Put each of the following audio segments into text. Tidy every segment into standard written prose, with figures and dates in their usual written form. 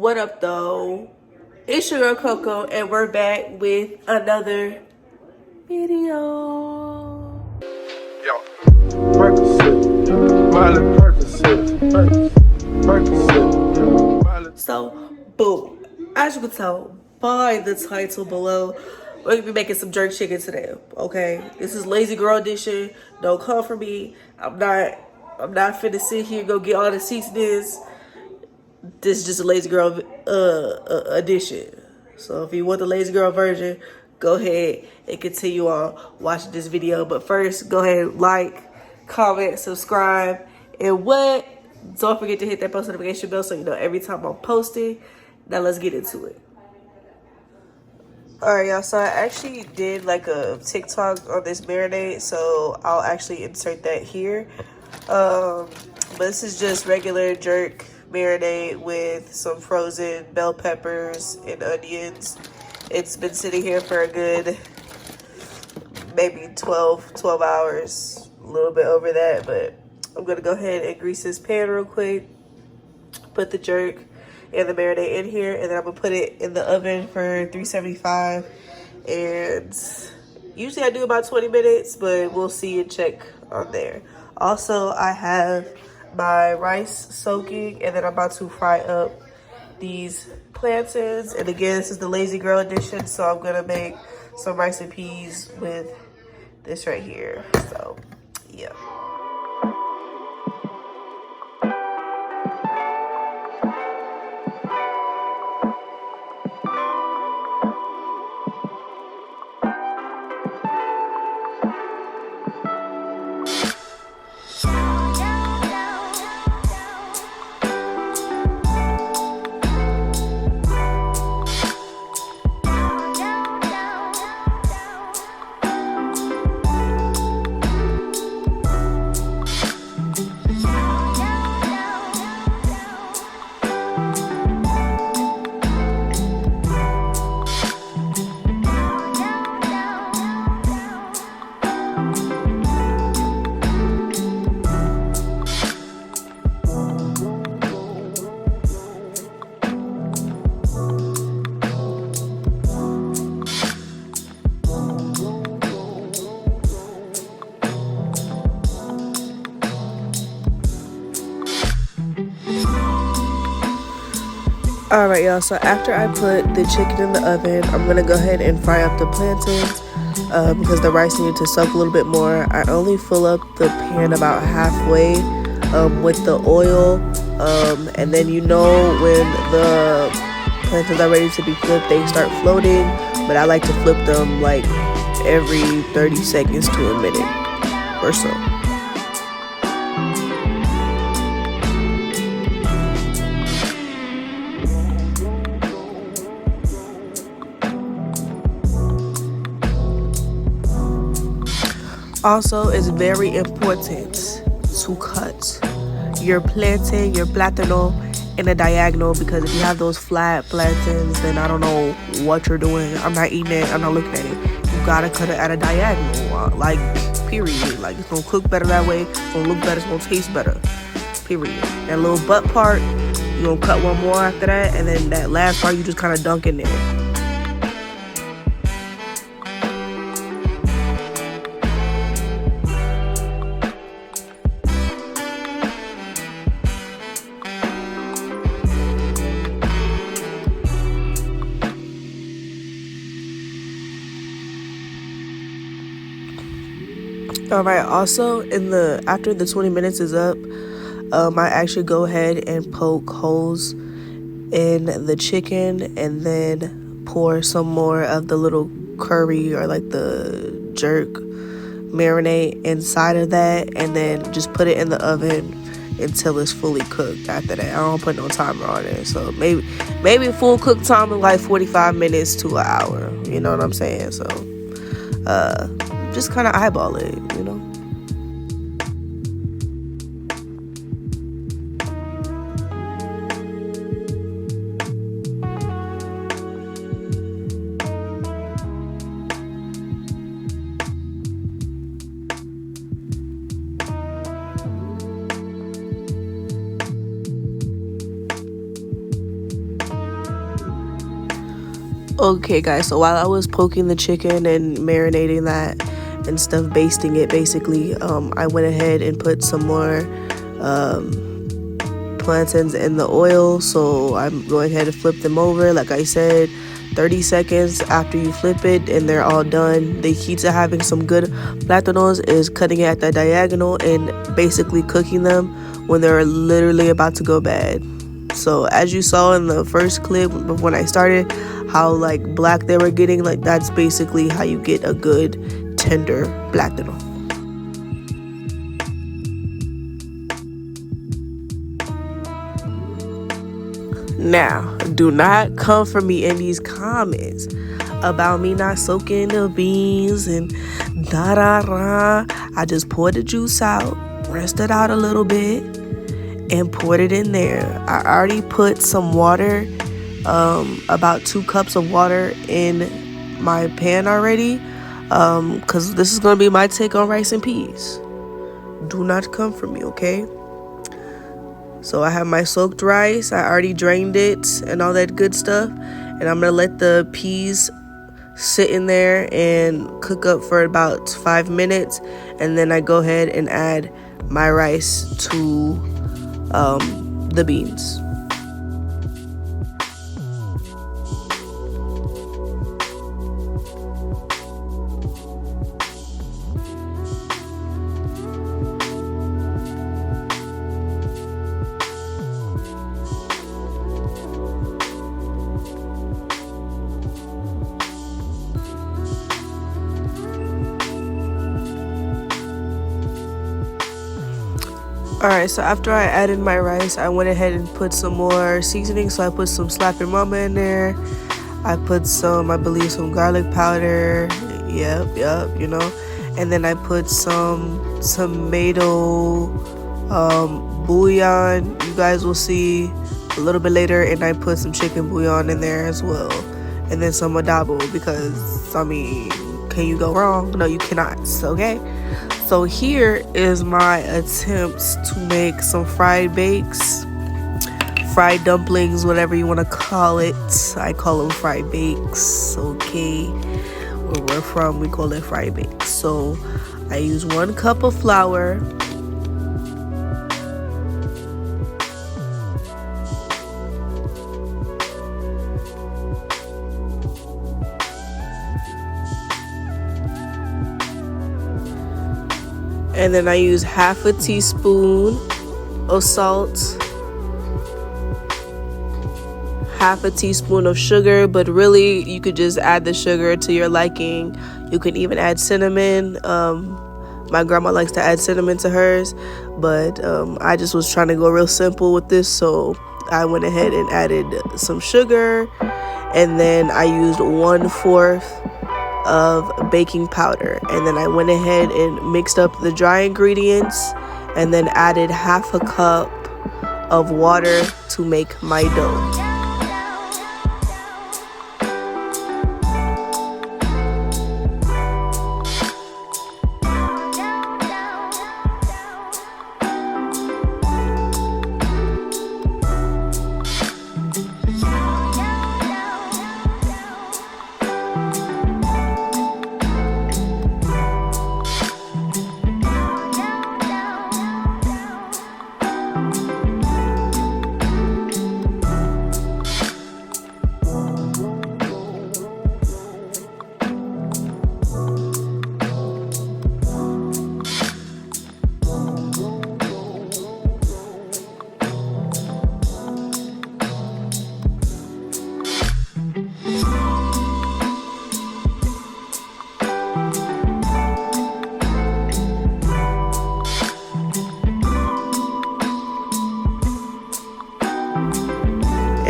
What up though? It's your girl Coco and we're back with another video. Yo. So boom, as you can tell by the title below, we're gonna be making some jerk chicken today. Okay, this is lazy girl edition. Don't come for me. I'm not finna sit here and go get all the seasonings. This is just a lazy girl edition. So if you want the lazy girl version, go ahead and continue on watching this video. But first, go ahead and like, comment, subscribe, and what? Don't forget to hit that post notification bell so you know every time I'm posting. Now let's get into it. Alright y'all, so I actually did like a TikTok on this marinade, so I'll actually insert that here. But this is just regular jerk marinade with some frozen bell peppers and onions. It's been sitting here for a good maybe 12 hours, a little bit over that, but I'm gonna go ahead and grease this pan real quick, put the jerk and the marinade in here, and then I'm gonna put it in the oven for 375, and usually I do about 20 minutes, but we'll see and check on there. Also, I have my rice soaking, and then I'm about to fry up these plantains. And again, this is the lazy girl edition, so I'm gonna make some rice and peas with this right here. So yeah. Alright y'all, so after I put the chicken in the oven, I'm gonna go ahead and fry up the plantains because the rice needed to soak a little bit more. I only fill up the pan about halfway with the oil, and then you know when the plantains are ready to be flipped, they start floating, but I like to flip them like every 30 seconds to a minute or so. Also, it's very important to cut your plantain, your plátano, in a diagonal, because if you have those flat plantains, then I don't know what you're doing. I'm not eating it. I'm not looking at it. You gotta cut it at a diagonal, like, period. Like, it's gonna cook better that way. It's gonna look better. It's gonna taste better, period. That little butt part, you're gonna cut one more after that, and then that last part, you just kind of dunk in there. Alright, also after the 20 minutes is up, I actually go ahead and poke holes in the chicken and then pour some more of the little curry or like the jerk marinade inside of that, and then just put it in the oven until it's fully cooked. After that, I don't put no timer on it, so maybe full cook time in like 45 minutes to an hour, you know what I'm saying? So just kind of eyeball it, you know. Okay guys, so while I was poking the chicken and marinating that and stuff, basting it basically, I went ahead and put some more plantains in the oil. So I'm going ahead and flip them over. Like I said, 30 seconds after you flip it and they're all done. The key to having some good plátanos is cutting it at the diagonal and basically cooking them when they're literally about to go bad. So as you saw in the first clip when I started, how like black they were getting, like that's basically how you get a good tender plátano. Now, do not come for me in these comments about me not soaking the beans and da-da-da. I just poured the juice out, rinsed it out a little bit, and poured it in there. I already put some water, about 2 cups of water in my pan already, because this is going to be my take on rice and peas. Do not come for me, okay? So I have my soaked rice. I already drained it and all that good stuff. And I'm going to let the peas sit in there and cook up for about 5 minutes. And then I go ahead and add my rice to the beans. Alright, so after I added my rice, I went ahead and put some more seasoning. So I put some Slap Your Mama in there. I put some, I believe, some garlic powder. Yep, you know. And then I put some tomato bouillon. You guys will see a little bit later. And I put some chicken bouillon in there as well. And then some adobo because, I mean, can you go wrong? No, you cannot, okay? So here is my attempts to make some fried bakes, fried dumplings, whatever you want to call it. I call them fried bakes, okay? Where we're from, we call it fried bakes. So I use 1 cup of flour, and then I use half a teaspoon of salt, half a teaspoon of sugar, but really you could just add the sugar to your liking. You can even add cinnamon. My grandma likes to add cinnamon to hers, but I just was trying to go real simple with this, so I went ahead and added some sugar, and then I used 1/4 of baking powder, and then I went ahead and mixed up the dry ingredients and then added half a cup of water to make my dough.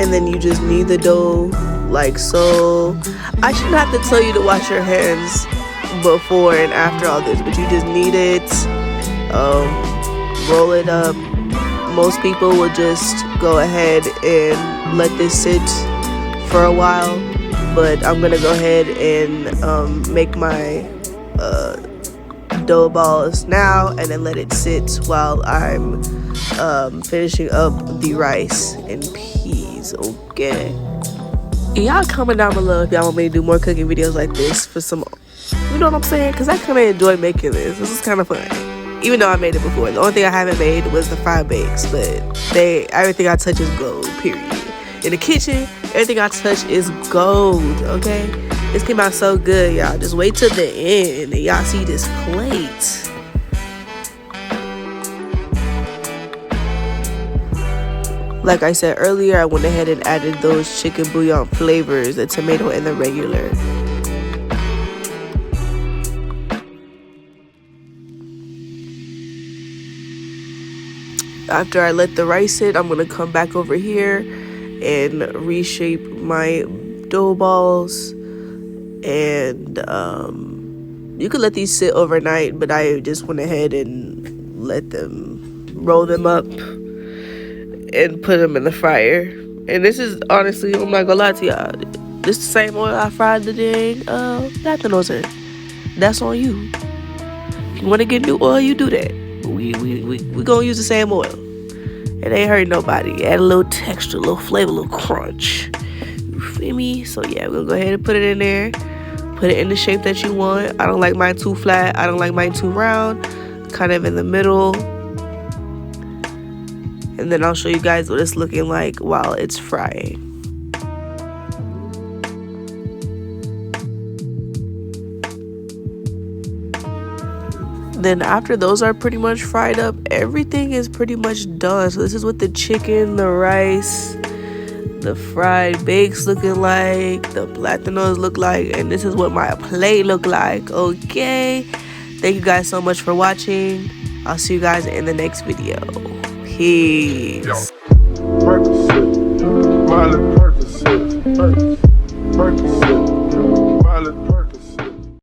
And then you just knead the dough like so. I shouldn't have to tell you to wash your hands before and after all this, but you just knead it, roll it up. Most people will just go ahead and let this sit for a while, but I'm gonna go ahead and make my dough balls now and then let it sit while I'm finishing up the rice and peas. Okay. Y'all comment down below if y'all want me to do more cooking videos like this for some, you know what I'm saying? Because I kind of enjoy making this. This is kind of fun. Even though I made it before. The only thing I haven't made was the fried bakes. But everything I touch is gold, period. In the kitchen, everything I touch is gold, okay? This came out so good, y'all. Just wait till the end and y'all see this plate. Like I said earlier, I went ahead and added those chicken bouillon flavors, the tomato and the regular. After I let the rice sit, I'm going to come back over here and reshape my dough balls. And you could let these sit overnight, but I just went ahead and roll them up and put them in the fryer. And this is honestly, I'm not gonna lie to y'all, this is the same oil I fried the dang latinos in. That's on you. If you want to get new oil, you do that. We gonna use the same oil. It ain't hurt nobody. Add a little texture, a little flavor, a little crunch. You feel me? So yeah, we're gonna go ahead and put it in there. Put it in the shape that you want. I don't like mine too flat. I don't like mine too round. Kind of in the middle. And then I'll show you guys what it's looking like while it's frying. Then after those are pretty much fried up, everything is pretty much done. So this is what the chicken, the rice, the fried bakes looking like, the platanos look like, and this is what my plate look like, okay? Thank you guys so much for watching. I'll see you guys in the next video. Peace. Percocet, Miley Percocet.